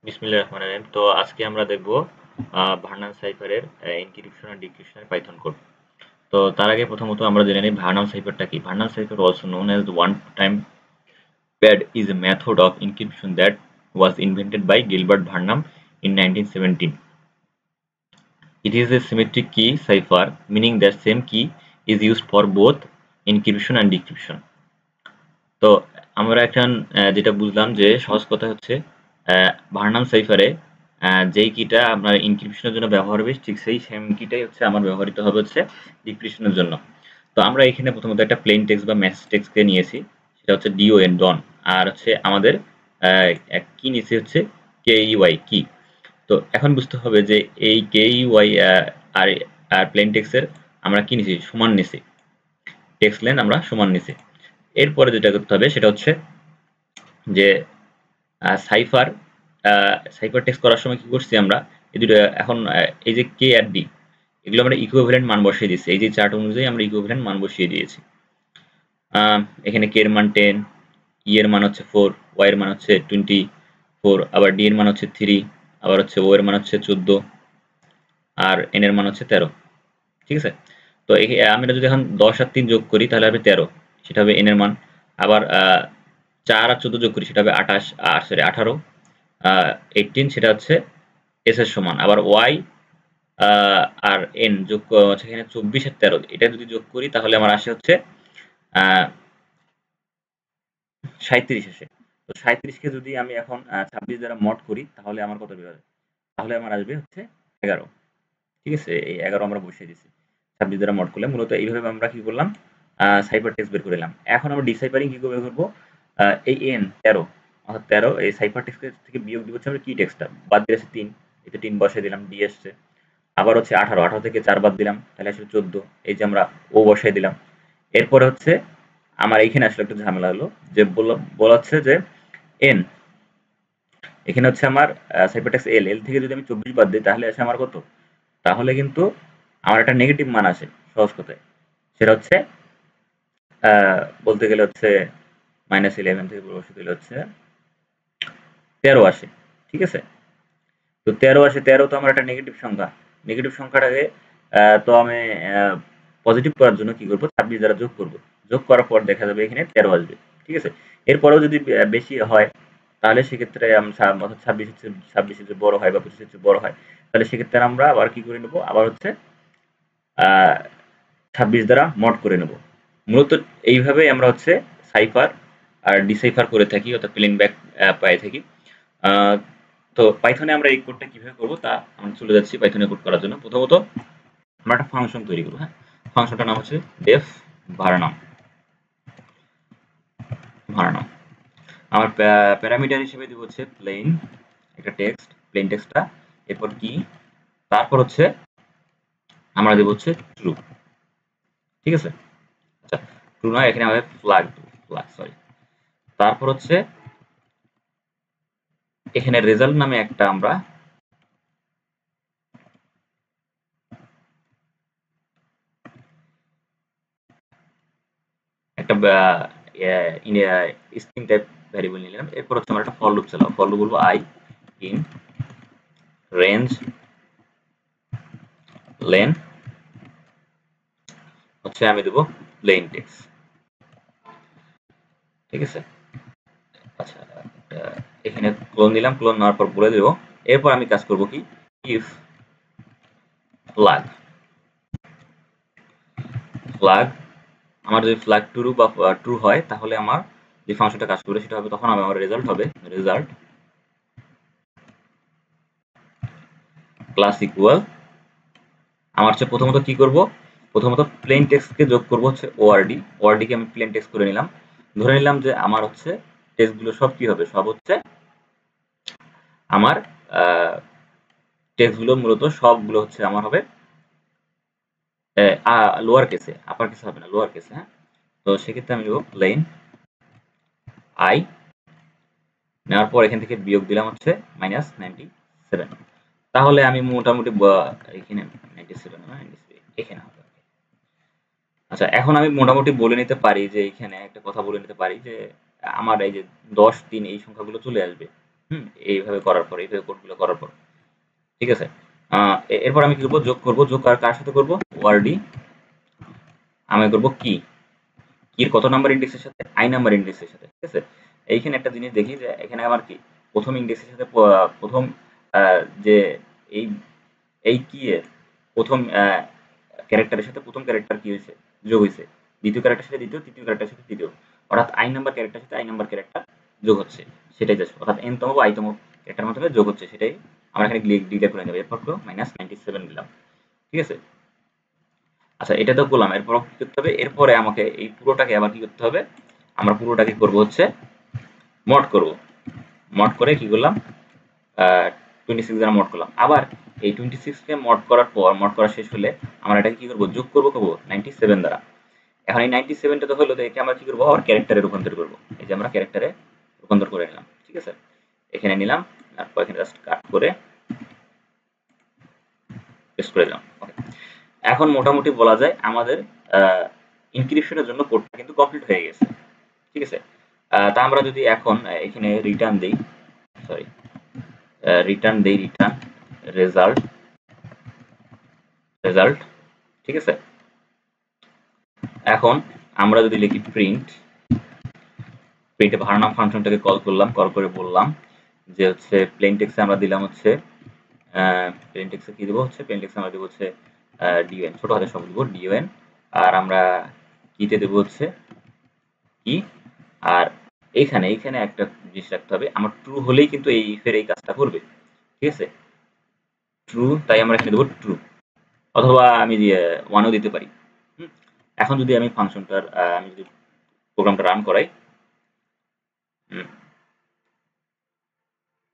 বিসমিল্লাহির রহমানির রহিম। তো আজকে আমরা দেখব ভার্নাম সাইফারের এনক্রিপশন আর ডিক্রিপশনের পাইথন কোড। তো তার আগে প্রথমত আমরা জেনে নিই ভার্নাম সাইফারটা কি। Vernam cipher also known as one time pad is a method of encryption that was invented by Gilbert Burnham in 1917. It is a symmetric key cipher, meaning that same key is used for both encryption and decryption. তো আমরা এখন যেটা বুঝলাম যে সহজ কথা হচ্ছে ভার্নাম সাইফারে যেই কিটা আপনার ইনক্রিপশনের জন্য ব্যবহার হবে ঠিক সেই সেম কিটাই হচ্ছে আমার ব্যবহৃত হবে হচ্ছে ডিক্রিপশনের জন্য। তো আমরা এখানে প্রথমত একটা প্লেন টেক্সট বা মেসেজ টেক্সটকে নিয়েছি, সেটা হচ্ছে DON ডন, আর হচ্ছে আমাদের কি নিয়েছি হচ্ছে KEY কি। তো এখন বুঝতে হবে যে এই KEY আর আর প্লেন টেক্সটের আমরা কি নিছি, সমান নিছি, টেক্সট লেন আমরা সমান নিছি। এরপরে যেটা করতে হবে সেটা হচ্ছে যে সাইফার সাইফার টেক্সট করার সময় কি করছি আমরা, এই দুটো এখন এই যে কে আর ডি এগুলো আমরা ইকুইভ্যালেন্ট মান বসিয়ে দিচ্ছি। এই যে চার্ট অনুযায়ী আমরা ইকুইভ্যালেন্ট মান বসিয়ে দিয়েছি। এখানে কে এর মান 10, ই এর মান হচ্ছে 4, ওয়াই এর মান হচ্ছে 24, আবার ডি এর মান হচ্ছে 3, আবার হচ্ছে ও এর মান হচ্ছে 14, আর এন এর মান হচ্ছে 13। ঠিক আছে? তো আমরা যদি এখন 10 আর 3 যোগ করি তাহলে হবে 13, সেটা হবে এন এর মান। আবার 4 আর 14 যোগ করি সেটা হবে 28 আর সরি 18, 18 সেটা হচ্ছে এস এর সমান। আবার ওয়াই আর এন যোগ হচ্ছে এখানে 24 আর 13, এটা যদি যোগ করি তাহলে আমার আসে হচ্ছে 37 আসে। তো 37 কে যদি আমি এখন 26 দ্বারা মড করি তাহলে আমার কত বের হবে? তাহলে আমার আসবে হচ্ছে 11। ঠিক আছে? এই 11 আমরা বসিয়ে দিছি 26 দ্বারা মড করলে। মূলত এইভাবে আমরা কি করলাম, সাইফার টেক্সট বের করে নিলাম। এখন আমরা ডিসাইফারিং কি করে বের করব? এই এন 13 অর্থাৎ 13 এই সাইফার টেক্সট থেকে বিয়োগ দিব হচ্ছে আমরা কি টেক্সটটা, বাদ দিয়ে আছে 3, এই তো 3 বসাই দিলাম, ডি আসছে। আবার হচ্ছে 18, 18 থেকে 4 বাদ দিলাম তাহলে আসলে 14, এই যে আমরা ও বসাই দিলাম। এরপরে হচ্ছে আমার এইখানে আসলে একটু ঝামেলা হলো, যে বলা হচ্ছে যে এন, এখানে হচ্ছে আমার সাইফার টেক্সট এল, এল থেকে যদি আমি 24 বাদ দিই তাহলে আসে আমার কত? তাহলে কিন্তু আমার একটা নেগেটিভ মান আসে সহজ কথায়। সেটা হচ্ছে বলতে গেলে হচ্ছে -11 থেকে প্রবাসী দিলে হচ্ছে 13 আসে। ঠিক আছে? তো 13 আসে, 13 তো আমার একটা নেগেটিভ সংখ্যা। নেগেটিভ সংখ্যাটাকে তো আমি পজিটিভ করার জন্য কি করব, 26 দ্বারা যোগ করব। যোগ করার পর দেখা যাবে এখানে 13 আসবে। ঠিক আছে? এরপরেও যদি বেশি হয় তাহলে সেক্ষেত্রে অর্থাৎ 26 এর চেয়ে বড় হয় বা 25 এর চেয়ে বড় হয়, তাহলে সেক্ষেত্রে আমরা আবার কি করে নেব, আবার হচ্ছে আ 26 দ্বারা মড করে নেব। মূলত এইভাবেই আমরা হচ্ছে সাইফার আর ডিসাইফার করে থাকি, অর্থাৎ প্লেন ব্যাক পাই থাকি। আ তো পাইথনে আমরা এই কোডটা কিভাবে করব তা আমরা চলে যাচ্ছি পাইথনে কোড করার জন্য। প্রথমত আমরা একটা ফাংশন তৈরি করব। হ্যাঁ? ফাংশনটার নাম হচ্ছে def varnam। varnam আমার প্যারামিটার হিসেবে দিব হচ্ছে প্লেন, একটা টেক্সট, প্লেন টেক্সটটা, এরপর কি, তারপর হচ্ছে আমরা দেব হচ্ছে ট্রু। ঠিক আছে? আচ্ছা, ট্রু নয়, এখানে হবে ফ্ল্যাগ, ফ্ল্যাগ সরি। তারপর হচ্ছে এখানে রেজাল্ট নামে একটা আমরা একটা স্ট্রিং টাইপ ভ্যারিয়েবল নিলাম। এরপর হচ্ছে আমরা একটা ফর লুপ চালাবো। ফর লুপ বলবো আই ইন রেঞ্জ লেন হচ্ছে আমি দেবো প্লেন টেক্সট। ঠিক আছে? আচ্ছা, এখানে ক্লোন দিলাম, ক্লোন নেওয়ার পর বলে দেবো। এরপর আমি কাজ করব কি, ইফ ফ্ল্যাগ, ফ্ল্যাগ আমার যদি ফ্ল্যাগ ট্রু বা ট্রু হয় তাহলে আমার যে ফাংশনটা কাজ করবে সেটা হবে, তখন আমার রেজাল্ট হবে রেজাল্ট ক্লাস ইকুয়াল। আমার হচ্ছে প্রথমত কি করব, প্রথমত প্লেন টেক্সটকে যোগ করব হচ্ছে ওআরডি, ওআরডি কে আমি প্লেন টেক্সট করে নিলাম। ধরে নিলাম যে আমার হচ্ছে টেক্সটগুলো সব কি হবে, সব হচ্ছে আমার টেক্সটগুলো মূলত সবগুলো হচ্ছে আমার হবে লোয়ার কেসে, আপার কেসে হবে না, লোয়ার কেসে। হ্যাঁ? তো সেক্ষেত্রে আমি দেবো প্লেন আই, নেওয়ার পর এখান থেকে বিয়োগ দিলাম হচ্ছে -97। তাহলে আমি মোটামুটি এখানে 97 না 93 এখানে হবে। আচ্ছা, এখন আমি মোটামুটি বলে নিতে পারি যে এইখানে একটা কথা বলে নিতে পারি যে আমার এই যে 10, 3 এই সংখ্যাগুলো চলে আসবে। এইভাবে করার পর, এইভাবে কোডগুলো করার পর, ঠিক আছে। এরপর আমি কি করবো, যোগ করবো। যোগ কার সাথে করবো, ওআরডি আমি করবো কি, কির কত নাম্বার ইন্ডেক্সের সাথে, আই নাম্বার ইন্ডেক্সের সাথে, ঠিক আছে। এইখানে একটা জিনিস দেখি যে এখানে আমার কি প্রথম ইন্ডেক্সের সাথে প্রথম যে এই এই কি এর প্রথম ক্যারেক্টারের সাথে প্রথম ক্যারেক্টার কি হয়েছে, যোগ হয়েছে, দ্বিতীয় ক্যারেক্টারের সাথে দ্বিতীয়, তৃতীয় ক্যারেক্টারের সাথে তৃতীয়, অর্থাৎ আই নাম্বার ক্যারেক্টারের সাথে আই নাম্বার ক্যারেক্টার যোগ হচ্ছে, সেটাই জাস্ট, অর্থাৎ এন তম বা আই তম ক্যারেক্টার মাধ্যমে যোগ হচ্ছে, সেটাই আমরা এখানে ডিক্লেয়ার করে নেব। এরপর -97 দিলাম, ঠিক আছে। আচ্ছা, এটা তো করলাম। এরপর কি করতে হবে, এরপরে আমাকে এই পুরোটাকে আবার কি করতে হবে, আমরা পুরোটাকে করব হচ্ছে মড করব। মড করে কি করলাম, 26 দ্বারা মড করলাম। আবার এই 26 কে মড করার পর, মড করা শেষ হলে আমরা এটাকে কি করব, যোগ করব 97 দ্বারা। এখন এই 97টা তো হলো, তো একে আমরা কি করব, আবার ক্যারেক্টারে রূপান্তর করব। এই যে আমরা ক্যারেক্টারে রূপান্তর করে নিলাম, ঠিক আছে। এখানে নিলাম, তারপর এখানে জাস্ট কাট করে পেস্ট করে দিলাম। ওকে, এখন মোটামুটি বলা যায় আমাদের ইনক্রিপশনের জন্য কোডটা কিন্তু কমপ্লিট হয়ে গেছে, ঠিক আছে। তা আমরা যদি এখন এখানে রিটার্ন দেই, সরি রিটার্ন রেজাল্ট, ঠিক আছে। এখন আমরা যদি লিখি প্রিন্টে ভার্নাম ফাংশনটাকে কল করলাম, কল করে বললাম যে হচ্ছে প্লেন টেক্সটে আমরা দিলাম হচ্ছে প্লেন টেক্সটে কি দেবো, হচ্ছে প্লেন টেক্সটে আমরা দেবো হচ্ছে ডিওএন, ছোট হাতের শব্দ দেবো ডিওএন, আর আমরা কিতে দেবো হচ্ছে কি। আর এইখানে একটা জিনিস রাখতে হবে, আমার ট্রু হলেই কিন্তু এই ইফের এই কাজটা করবে, ঠিক আছে। ট্রু, তাই আমরা এখানে দেবো ট্রু, অথবা আমি ওয়ানও দিতে পারি। এখন যদি আমি ফাংশনটার আমি যদি প্রোগ্রামটা রান করাই,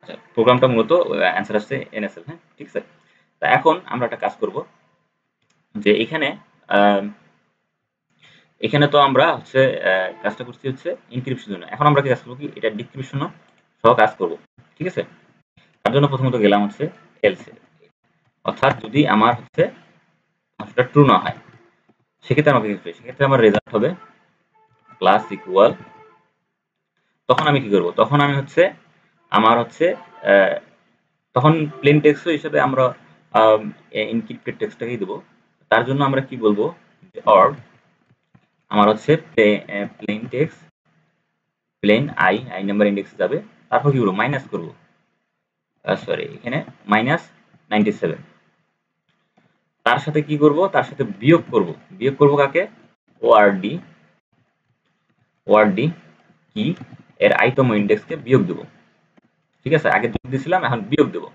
আচ্ছা, প্রোগ্রামটা মূলত অ্যান্সার আসছে এনএসএল, হ্যাঁ, ঠিক আছে। তা এখন আমরা একটা কাজ করব যে এখানে তো আমরা হচ্ছে কাজটা করছি হচ্ছে ইনক্রিপশনের জন্য। এখন আমরা কি কাজ করবো, কি এটা ডিক্রিপশনও সহ কাজ করব, ঠিক আছে। তার জন্য প্রথমত গেলাম হচ্ছে এলসে, অর্থাৎ যদি আমার হচ্ছে ফাংশনটা ট্রু না হয়, সেক্ষেত্রে আমাকে কি করবে, সেক্ষেত্রে আমার রেজাল্ট হবে প্লাস ইকুয়াল। তখন আমি কি করব, তখন আমি হচ্ছে আমার হচ্ছে তখন প্লেন টেক্সট হিসেবে আমরা এনক্রিপ্টেড টেক্সটটাকেই দেবো। তার জন্য আমরা কি বলবো, যে অর আমার হচ্ছে plain text, plain I number ইন্ডেক্সে যাবে, তারপর কি করবো, মাইনাস করবো, সরি এখানে -97, তার সাথে কি করব, তার সাথে বিয়োগ করব কাকে, ওআরডি কি এর আইতম ইন্ডেক্সকে বিয়োগ দেবো, ঠিক আছে। আগে যোগ দিয়েছিলাম, এখন বিয়োগ দেবো।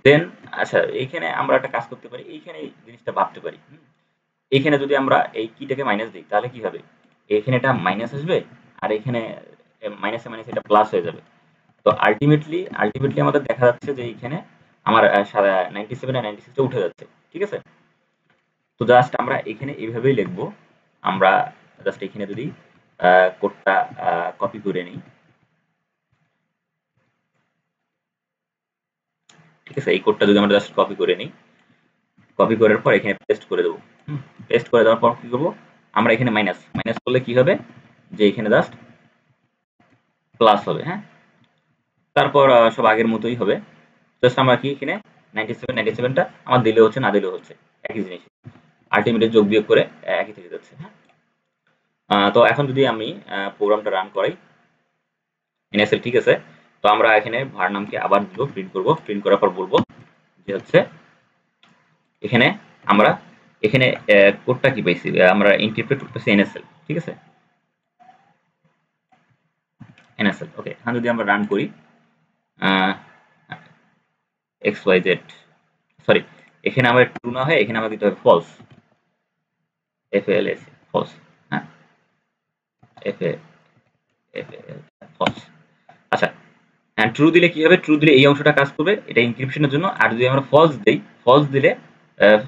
দেন আচ্ছা, এইখানে আমরা একটা কাজ করতে পারি, এইখানে এই জিনিসটা ভাবতে পারি। এইখানে যদি আমরা এই কিটাকে মাইনাস দিই, তাহলে কি হবে, এখানে এটা মাইনাস আসবে, আর এখানে মাইনাসে মাইনাসে এটা প্লাস হয়ে যাবে। তো আলটিমেটলি আমাদের দেখা যাচ্ছে যে এইখানে আমার 97 আর 96 টা উঠে যাচ্ছে, ঠিক আছে। তো জাস্ট আমরা এখানে এইভাবেই লিখবো। আমরা জাস্ট এখানে যদি কোডটা কপি করে নিই, ঠিক আছে। এই কোডটা যদি আমরা জাস্ট কপি করে নিই, কপি করার পর এখানে পেস্ট করে দেবো। পেস্ট করে দেওয়ার পর কি করবো, আমরা এখানে মাইনাস করলে কি হবে, যে এখানে জাস্ট প্লাস হবে, হ্যাঁ। তারপর সব আগের মতোই হবে, জাস্ট আমরা কি এখানে 97টা আমার দিলে হচ্ছে, না দিলেও হচ্ছে, একই জিনিস, আলটিমেটলি যোগ বিয়োগ করে একই থেকে যাচ্ছে, হ্যাঁ। তো এখন যদি আমি প্রোগ্রামটা রান করাই এনএসএল, ঠিক আছে। তো আমরা এখানে ভার নামকে আবার দিব, প্রিন্ট করার পর বলবো যে হচ্ছে এখানে আমরা এখানে কোডটা কি পাইছি, আমরা ইনক্রিপ্টেড করতেছি এনএসএল, ঠিক আছে, এনএসএল। ওকে, এখন যদি আমরা রান করি এক্স ওয়াই জেড, সরি এখানে আমরা ট্রু না হয় এখানে আমরা দিতে হবে ফলস, এফএলএস ফলস, হ্যাঁ, এফএল ফলস। আচ্ছা, হ্যাঁ, ট্রু দিলে কি হবে, ট্রু দিলে এই অংশটা কাজ করবে, এটা ইনক্রিপশনের জন্য। আর যদি আমরা ফলস দেই, ফলস দিলে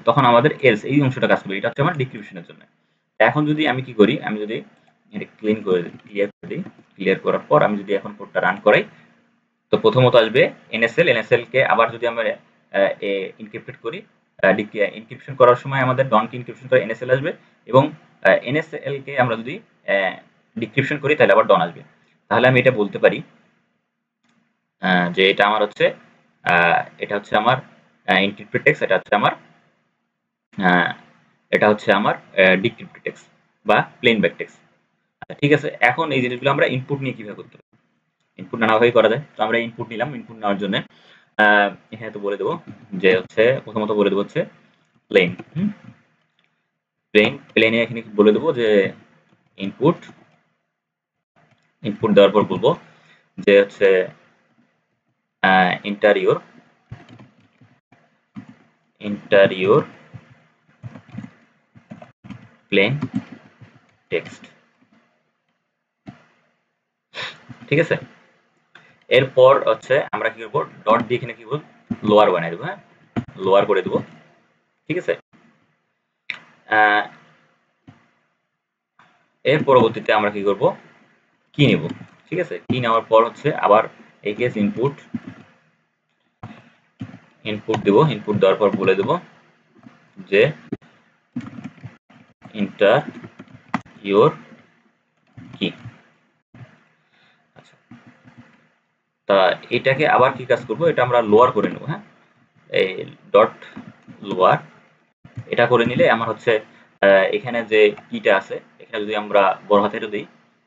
তখন আমাদের এলস এই অংশটা কাজ করবে, এটা হচ্ছে আমার ডিক্রিপশনের জন্য। এখন যদি আমি কি করি, আমি যদি এটা ক্লিয়ার করে দিই, ক্লিয়ার করার পর আমি যদি এখন কোডটা রান করাই, তো প্রথমত আসবে এনএসএল কে আবার যদি আমরা ইনক্রিপ্টেড করি, ইনক্রিপশন করার সময় আমাদের ডনকে ইনক্রিপশন করে এনএসএল আসবে, এবং এনএসএল কে আমরা যদি ডিক্রিপশন করি তাহলে আবার ডন আসবে। তাহলে আমি এটা বলতে পারি যে এটা আমার হচ্ছে এটা হচ্ছে আমার এনক্রিপ্টেড টেক্সট, এটা হচ্ছে আমার ডিক্রিপ্টেড টেক্সট বা প্লেন ব্যাকটেক্সট। আচ্ছা ঠিক আছে, এখন এই জিনিসগুলো আমরা ইনপুট নিয়ে কিভাবে করতে পারি? ইনপুট নানাভাবেই করা যায়। তো আমরা ইনপুট নিলাম। ইনপুট নেওয়ার জন্য এখানে তো বলে দেবো যে হচ্ছে প্রথমত বলে দেবো হচ্ছে প্লেন। প্লেনে এখানে বলে দেবো যে ইনপুট ইনপুট দেওয়ার পর বলবো যে হচ্ছে ইন্টারিওর প্লেন টেক্সট। ঠিক আছে, এরপর হচ্ছে আমরা কি করবো, ডট দিয়ে এখানে কি করবো, লোয়ার বানিয়ে দেবো। হ্যাঁ, লোয়ার করে দেবো। ঠিক আছে, এর পরবর্তীতে আমরা কি করব, কি নেব। ঠিক আছে, কি নেওয়ার পর হচ্ছে আবার এই কেস ইনপুট দেব। ইনপুট দেওয়ার পর বলে দেব যে ইন্টার ইওর কি। আচ্ছা, তা এটাকে আবার কি কাজ করব, এটা আমরা লোয়ার করে নেব। হ্যাঁ, এই ডট লোয়ার এটা করে নিলে আমার হচ্ছে এখানে যে কিটা আছে, এখানে যদি আমরা বড় হাতের দিই,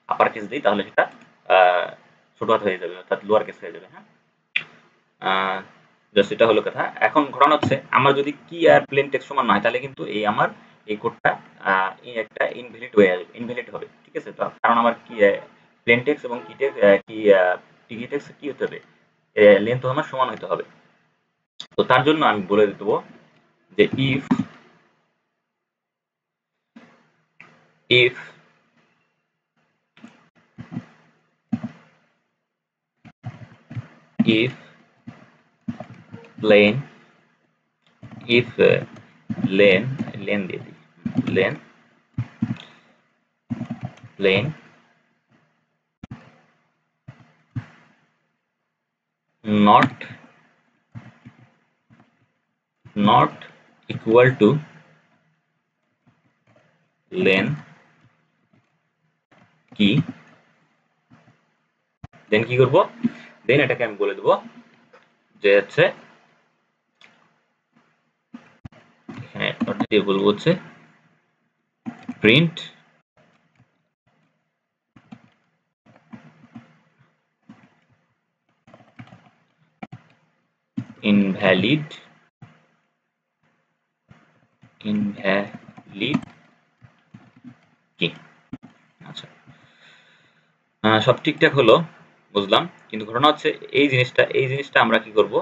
আপার কেস দিই, তাহলে সেটা ছোট হাত হয়ে যাবে, অর্থাৎ লোয়ার কেস হয়ে যাবে। হ্যাঁ, জাস্ট এটা হলো কথা। এখন ঘটনা হচ্ছে আমার যদি কি আর প্লেন টেক্সট সমান না হয়, তাহলে কিন্তু এই আমার এই কোডটা এই একটা ইনভ্যালিড হয়ে যাবে, ইনভ্যালিড হবে। ঠিক আছে, তো কারণ আমার কি প্লেন টেক্সট এবং কি টেক্সট টিকি টেক্সট কি হতে হবে, লেন্থ আমার সমান হতে হবে। তো তার জন্য আমি বলে দেবো যে if if if plane if len দিয়ে দিই, len plane not equal to len কি, দেন কি করব, দেন এটাকে আমি বলে দেবো যে হচ্ছে এখানে দিয়ে বলবো হচ্ছে প্রিন্ট invalid কি। আচ্ছা, সব ঠিকঠাক হলো, বুঝলাম। কিন্তু ঘটনা হচ্ছে এই জিনিসটা আমরা কি করব,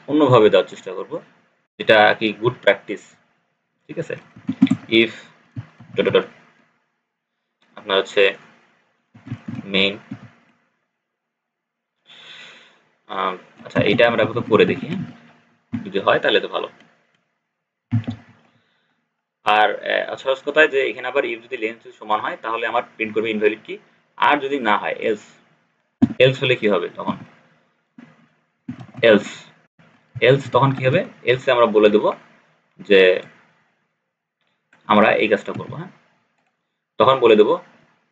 অন্যভাবে দেওয়ার চেষ্টা করব, যেটা কি গুড প্র্যাকটিস। ঠিক আছে, ইফ ডট ডট আপনার হচ্ছে মেইন। আচ্ছা, এটা আমরা একটু করে দেখি, যদি হয় তাহলে তো ভালো। আর সহজ কথায় যে এখানে আবার ইফ যদি লেন্থ সমান হয় তাহলে আমার প্রিন্ট করবে ইনভ্যালিড কি, আর যদি না হয় এলস। এলস হলে কি হবে তখন, এলস এলস তখন কি হবে, এলসে আমরা বলে দেব যে আমরা এই কাজটা করব। হ্যাঁ, তখন বলে দেব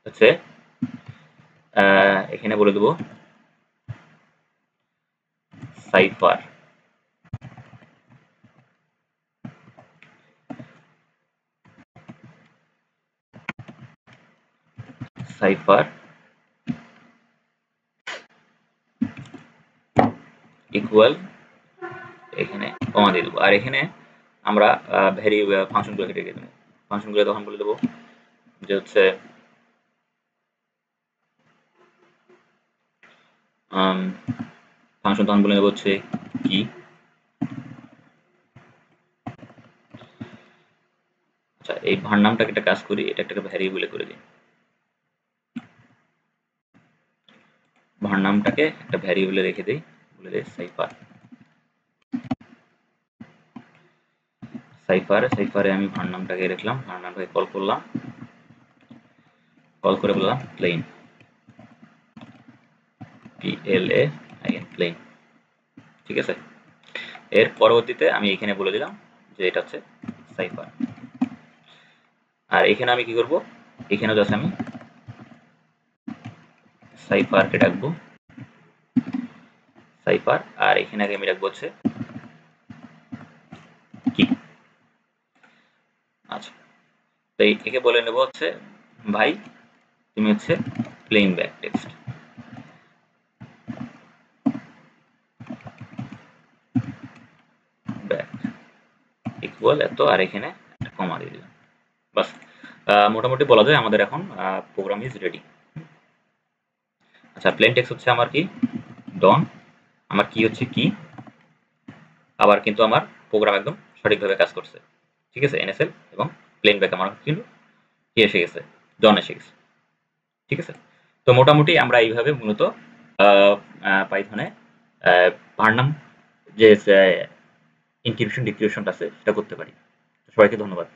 হচ্ছে এখানে বলে দেব সাইফার ইকুয়াল, এখানে কমা দিয়ে দেবো, আর এখানে আমরা ফাংশনগুলোকে ডেকে দেবো। ফাংশনগুলো তখন বলে দেবো যে হচ্ছে ফাংশন তখন বলে দেবো হচ্ছে কি। আচ্ছা, এই ভার নামটাকে একটা কাজ করি, এটা একটা ভ্যারিয়েবলে করে দিই। ভার নামটাকে একটা ভ্যারিয়েবলে রেখে দিই, বলে দিই সাইফারে আমি ভার নামটাকে রাখলাম, ভার নামটাকে কল করলাম, কল করে বললাম প্লেন, প্লেন। ঠিক আছে, এর পরবর্তীতে আমি এখানে বলে দিলাম যে এটা হচ্ছে সাইফার। আর এখানে আমি কি করব, এখানে জাস্ট আমি সাইফারকে ডাকবো, সাইফার, আর এখানে আগে আমি রাখবো হচ্ছে কি। আচ্ছা, তো একে বলে নেব হচ্ছে ভাই তুমি হচ্ছে plane back text back equal এত, আর এখানে একটা কমা দিয়ে দিলাম। বাস, মোটামুটি বলা যায় আমাদের এখন প্রোগ্রাম ইজ রেডি। আচ্ছা, প্লেন টেক্সট হচ্ছে আমার কি ডন, আমার কি হচ্ছে কি, আবার কিন্তু আমার প্রোগ্রাম একদম সঠিকভাবে কাজ করছে। ঠিক আছে, এনএসএল এবং প্লেন ব্যাক আমার কিন্তু কি এসে গেছে, ডন এসে গেছে। ঠিক আছে, তো মোটামুটি আমরা এইভাবে মূলত পাইথনে ভার্নাম যে ইনক্রিপশন ডিক্রিপশনটা আছে সেটা করতে পারি। সবাইকে ধন্যবাদ।